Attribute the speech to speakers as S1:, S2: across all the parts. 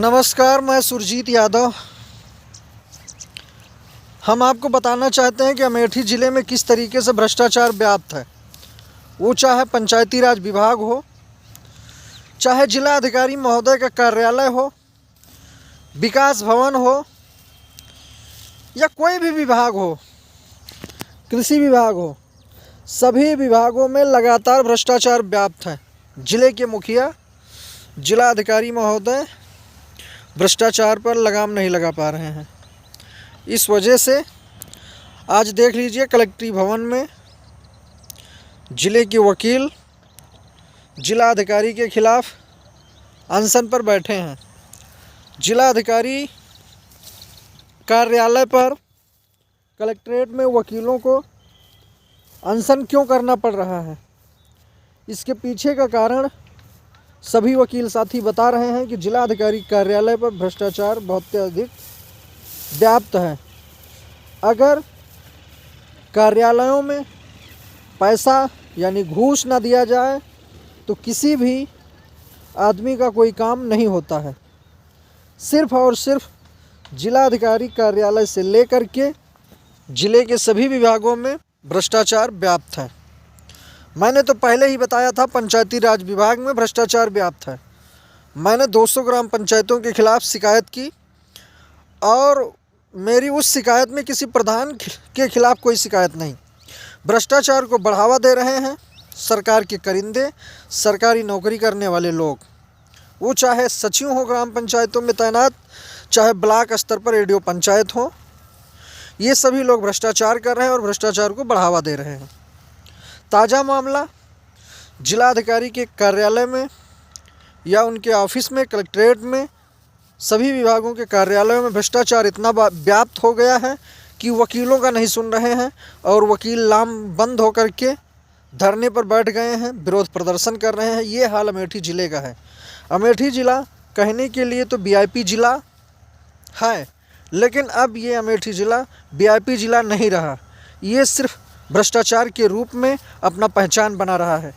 S1: नमस्कार, मैं सुरजीत यादव। हम आपको बताना चाहते हैं कि अमेठी ज़िले में किस तरीके से भ्रष्टाचार व्याप्त है। वो चाहे पंचायती राज विभाग हो, चाहे जिला अधिकारी महोदय का कार्यालय हो, विकास भवन हो, या कोई भी विभाग हो, कृषि विभाग हो, सभी विभागों में लगातार भ्रष्टाचार व्याप्त है। जिले के मुखिया, जिला अधिकारी महोदय भ्रष्टाचार पर लगाम नहीं लगा पा रहे हैं। इस वजह से आज देख लीजिए, कलेक्ट्री भवन में जिले के वकील जिला अधिकारी के खिलाफ अनशन पर बैठे हैं। जिला अधिकारी कार्यालय पर कलेक्ट्रेट में वकीलों को अनशन क्यों करना पड़ रहा है, इसके पीछे का कारण सभी वकील साथी बता रहे हैं कि जिला अधिकारी कार्यालय पर भ्रष्टाचार बहुत अधिक व्याप्त है। अगर कार्यालयों में पैसा यानी घूस न दिया जाए तो किसी भी आदमी का कोई काम नहीं होता है। सिर्फ और सिर्फ जिला अधिकारी कार्यालय से लेकर के जिले के सभी विभागों में भ्रष्टाचार व्याप्त है। मैंने तो पहले ही बताया था, पंचायती राज विभाग में भ्रष्टाचार व्याप्त है। मैंने 200 ग्राम पंचायतों के खिलाफ शिकायत की और मेरी उस शिकायत में किसी प्रधान के खिलाफ कोई शिकायत नहीं। भ्रष्टाचार को बढ़ावा दे रहे हैं सरकार के करिंदे, सरकारी नौकरी करने वाले लोग। वो चाहे सचिव हो ग्राम पंचायतों में तैनात, चाहे ब्लॉक स्तर पर एडीओ पंचायत हो, ये सभी लोग भ्रष्टाचार कर रहे हैं और भ्रष्टाचार को बढ़ावा दे रहे हैं। ताज़ा मामला जिला अधिकारी के कार्यालय में या उनके ऑफिस में, कलेक्ट्रेट में, सभी विभागों के कार्यालयों में भ्रष्टाचार इतना व्याप्त हो गया है कि वकीलों का नहीं सुन रहे हैं और वकील लामबंद होकर के धरने पर बैठ गए हैं, विरोध प्रदर्शन कर रहे हैं। ये हाल अमेठी ज़िले का है। अमेठी ज़िला कहने के लिए तो वीआईपी ज़िला है, लेकिन अब ये अमेठी ज़िला वीआईपी ज़िला नहीं रहा। ये सिर्फ भ्रष्टाचार के रूप में अपना पहचान बना रहा है।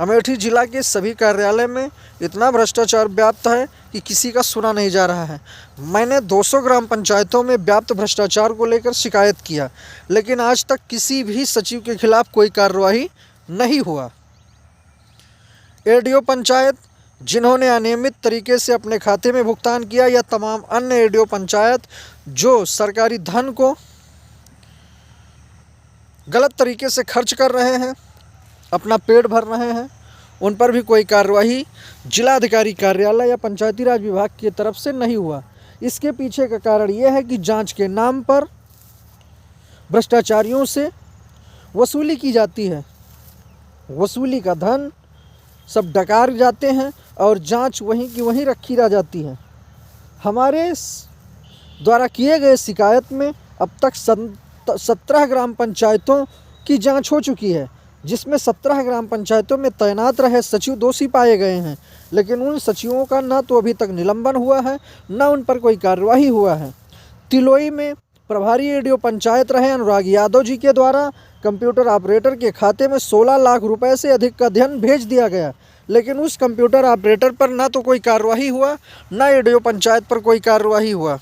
S1: अमेठी ज़िला के सभी कार्यालय में इतना भ्रष्टाचार व्याप्त है कि किसी का सुना नहीं जा रहा है। मैंने 200 ग्राम पंचायतों में व्याप्त भ्रष्टाचार को लेकर शिकायत किया, लेकिन आज तक किसी भी सचिव के खिलाफ कोई कार्रवाई नहीं हुआ। एडीओ पंचायत जिन्होंने अनियमित तरीके से अपने खाते में भुगतान किया, या तमाम अन्य एडीओ पंचायत जो सरकारी धन को गलत तरीके से खर्च कर रहे हैं, अपना पेट भर रहे हैं, उन पर भी कोई कार्रवाई जिला अधिकारी कार्यालय या पंचायती राज विभाग की तरफ से नहीं हुआ। इसके पीछे का कारण यह है कि जांच के नाम पर भ्रष्टाचारियों से वसूली की जाती है। वसूली का धन सब डकार जाते हैं और जांच वहीं की वहीं रखी रह जाती है। हमारे द्वारा किए गए शिकायत में अब तक 17 ग्राम पंचायतों की जांच हो चुकी है, जिसमें 17 ग्राम पंचायतों में तैनात रहे सचिव दोषी पाए गए हैं, लेकिन उन सचिवों का न तो अभी तक निलंबन हुआ है, न उन पर कोई कार्यवाही हुआ है। तिलोई में प्रभारी एडीओ पंचायत रहे अनुराग यादव जी के द्वारा कंप्यूटर ऑपरेटर के खाते में 16 लाख रुपए से अधिक का धन भेज दिया गया, लेकिन उस कंप्यूटर ऑपरेटर पर न तो कोई कार्यवाही हुआ, न एडीओ पंचायत पर कोई कार्यवाही हुआ।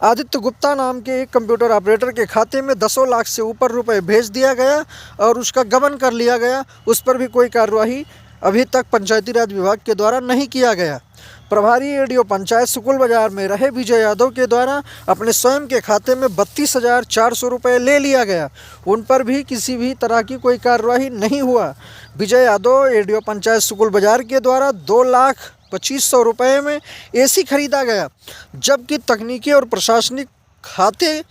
S1: आदित्य गुप्ता नाम के एक कंप्यूटर ऑपरेटर के खाते में 10 लाख से ऊपर रुपए भेज दिया गया और उसका गबन कर लिया गया। उस पर भी कोई कार्यवाही अभी तक पंचायती राज विभाग के द्वारा नहीं किया गया। प्रभारी एडीओ पंचायत सुकुल बाजार में रहे विजय यादव के द्वारा अपने स्वयं के खाते में 32,400 रुपये ले लिया गया। उन पर भी किसी भी तरह की कोई कार्यवाही नहीं हुआ। विजय यादव एडीओ पंचायत सुकुल बाजार के द्वारा 2,25,000 रुपये में एसी खरीदा गया, जबकि तकनीकी और प्रशासनिक खाते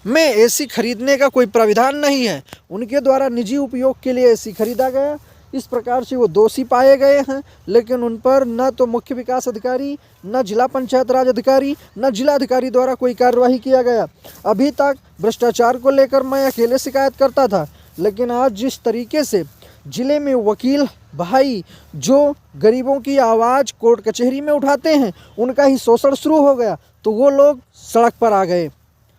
S1: में एसी खरीदने का कोई प्राविधान नहीं है। उनके द्वारा निजी उपयोग के लिए एसी खरीदा गया। इस प्रकार से वो दोषी पाए गए हैं, लेकिन उन पर न तो मुख्य विकास अधिकारी, न जिला पंचायत राज अधिकारी, न जिला अधिकारी द्वारा कोई कार्यवाही किया गया। अभी तक भ्रष्टाचार को लेकर मैं अकेले शिकायत करता था, लेकिन आज जिस तरीके से ज़िले में वकील भाई जो गरीबों की आवाज़ कोर्ट कचहरी में उठाते हैं, उनका ही शोषण शुरू हो गया, तो वो लोग सड़क पर आ गए,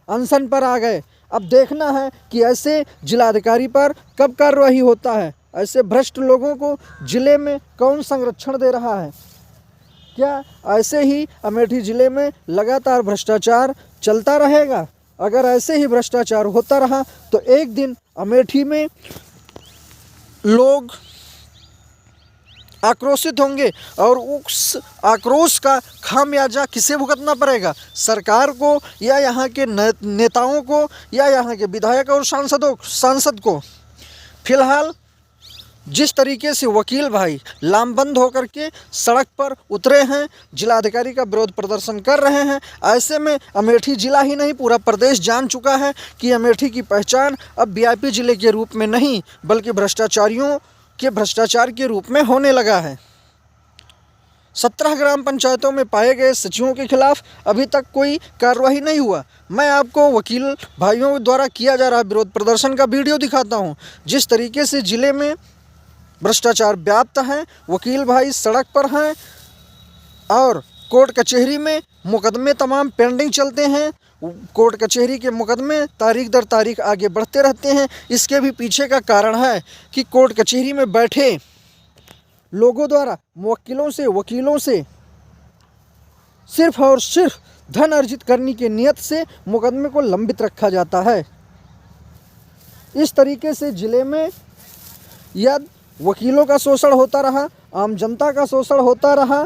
S1: अनशन पर आ गए। अब देखना है कि ऐसे जिलाधिकारी पर कब कार्रवाई होता है। ऐसे भ्रष्ट लोगों को जिले में कौन संरक्षण दे रहा है। क्या ऐसे ही अमेठी ज़िले में लगातार भ्रष्टाचार चलता रहेगा? अगर ऐसे ही भ्रष्टाचार होता रहा तो एक दिन अमेठी में लोग आक्रोशित होंगे और उस आक्रोश का खामियाजा किसे भुगतना पड़ेगा? सरकार को, या यहाँ के नेताओं को, या यहाँ के विधायक और सांसद को? फिलहाल जिस तरीके से वकील भाई लामबंद होकर के सड़क पर उतरे हैं, जिलाधिकारी का विरोध प्रदर्शन कर रहे हैं, ऐसे में अमेठी ज़िला ही नहीं पूरा प्रदेश जान चुका है कि अमेठी की पहचान अब वीआईपी ज़िले के रूप में नहीं बल्कि भ्रष्टाचारियों के भ्रष्टाचार के रूप में होने लगा है। 17 ग्राम पंचायतों में पाए गए सचिवों के खिलाफ अभी तक कोई कार्रवाई नहीं हुआ। मैं आपको वकील भाइयों द्वारा किया जा रहा विरोध प्रदर्शन का वीडियो दिखाता हूं। जिस तरीके से ज़िले में भ्रष्टाचार व्याप्त है, वकील भाई सड़क पर हैं और कोर्ट कचहरी में मुकदमे तमाम पेंडिंग चलते हैं। कोर्ट कचहरी के मुकदमे तारीख दर तारीख आगे बढ़ते रहते हैं। इसके भी पीछे का कारण है कि कोर्ट कचहरी में बैठे लोगों द्वारा वकीलों से सिर्फ और सिर्फ धन अर्जित करने की नियत से मुकदमे को लंबित रखा जाता है। इस तरीके से ज़िले में यदि वकीलों का शोषण होता रहा, आम जनता का शोषण होता रहा,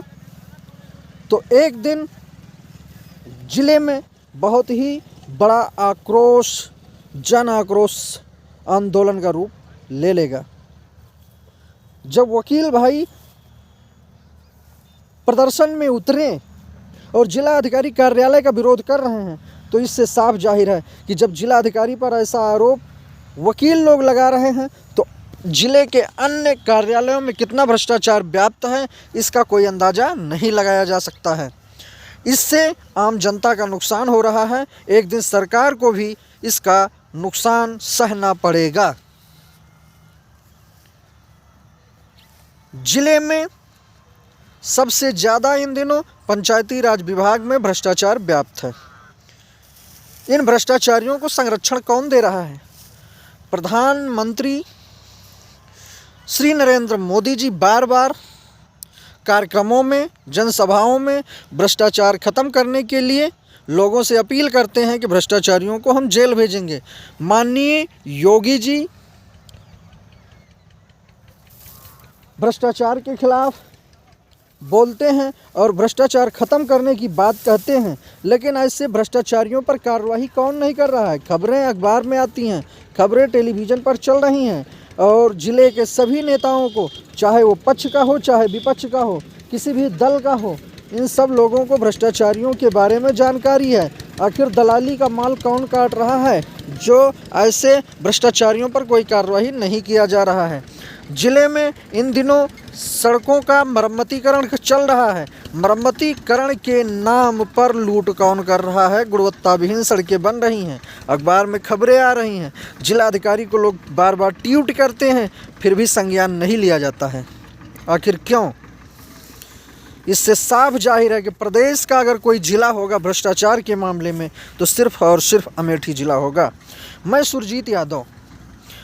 S1: तो एक दिन ज़िले में बहुत ही बड़ा आक्रोश, जन आक्रोश आंदोलन का रूप ले लेगा। जब वकील भाई प्रदर्शन में उतरे और जिला अधिकारी कार्यालय का विरोध कर रहे हैं, तो इससे साफ जाहिर है कि जब जिला अधिकारी पर ऐसा आरोप वकील लोग लगा रहे हैं तो ज़िले के अन्य कार्यालयों में कितना भ्रष्टाचार व्याप्त है इसका कोई अंदाज़ा नहीं लगाया जा सकता है। इससे आम जनता का नुकसान हो रहा है। एक दिन सरकार को भी इसका नुकसान सहना पड़ेगा। ज़िले में सबसे ज़्यादा इन दिनों पंचायती राज विभाग में भ्रष्टाचार व्याप्त है। इन भ्रष्टाचारियों को संरक्षण कौन दे रहा है? प्रधानमंत्री श्री नरेंद्र मोदी जी बार बार कार्यक्रमों में, जनसभाओं में भ्रष्टाचार खत्म करने के लिए लोगों से अपील करते हैं कि भ्रष्टाचारियों को हम जेल भेजेंगे। माननीय योगी जी भ्रष्टाचार के खिलाफ बोलते हैं और भ्रष्टाचार खत्म करने की बात कहते हैं, लेकिन ऐसे भ्रष्टाचारियों पर कार्रवाई कौन नहीं कर रहा है? खबरें अखबार में आती हैं, खबरें टेलीविज़न पर चल रही हैं और ज़िले के सभी नेताओं को, चाहे वो पक्ष का हो चाहे विपक्ष का हो, किसी भी दल का हो, इन सब लोगों को भ्रष्टाचारियों के बारे में जानकारी है। आखिर दलाली का माल कौन काट रहा है जो ऐसे भ्रष्टाचारियों पर कोई कार्रवाई नहीं किया जा रहा है? ज़िले में इन दिनों सड़कों का मरम्मतीकरण चल रहा है। मरम्मतीकरण के नाम पर लूट कौन कर रहा है? गुणवत्ताविहीन सड़कें बन रही हैं, अखबार में खबरें आ रही हैं। जिलाधिकारी को लोग बार बार ट्वीट करते हैं, फिर भी संज्ञान नहीं लिया जाता है। आखिर क्यों? इससे साफ जाहिर है कि प्रदेश का अगर कोई ज़िला होगा भ्रष्टाचार के मामले में तो सिर्फ और सिर्फ अमेठी ज़िला होगा। मैं सुरजीत यादव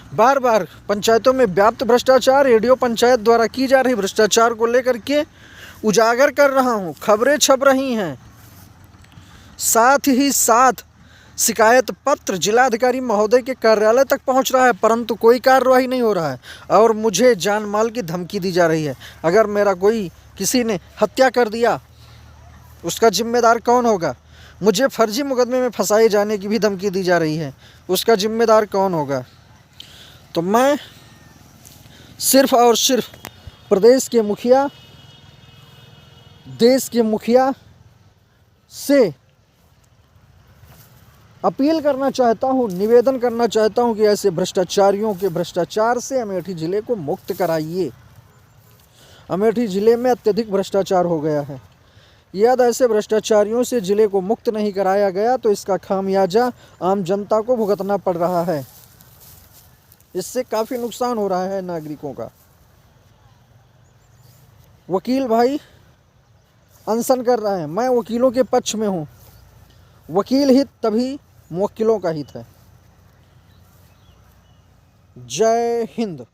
S1: बार बार पंचायतों में व्याप्त भ्रष्टाचार, रेडियो पंचायत द्वारा की जा रही भ्रष्टाचार को लेकर के उजागर कर रहा हूं। खबरें छप रही हैं, साथ ही साथ शिकायत पत्र जिलाधिकारी महोदय के कार्यालय तक पहुंच रहा है, परंतु कोई कार्रवाई नहीं हो रहा है और मुझे जान माल की धमकी दी जा रही है। अगर मेरा किसी ने हत्या कर दिया उसका जिम्मेदार कौन होगा? मुझे फर्जी मुकदमे में फंसाए जाने की भी धमकी दी जा रही है, उसका जिम्मेदार कौन होगा? तो मैं सिर्फ और सिर्फ प्रदेश के मुखिया, देश के मुखिया से अपील करना चाहता हूं, निवेदन करना चाहता हूं कि ऐसे भ्रष्टाचारियों के भ्रष्टाचार से अमेठी ज़िले को मुक्त कराइए। अमेठी ज़िले में अत्यधिक भ्रष्टाचार हो गया है। यदि ऐसे भ्रष्टाचारियों से ज़िले को मुक्त नहीं कराया गया तो इसका खामियाजा आम जनता को भुगतना पड़ रहा है। इससे काफ़ी नुकसान हो रहा है नागरिकों का। वकील भाई अनशन कर रहे हैं, मैं वकीलों के पक्ष में हूँ। वकील हित तभी मुवक्किलों का हित है। जय हिंद।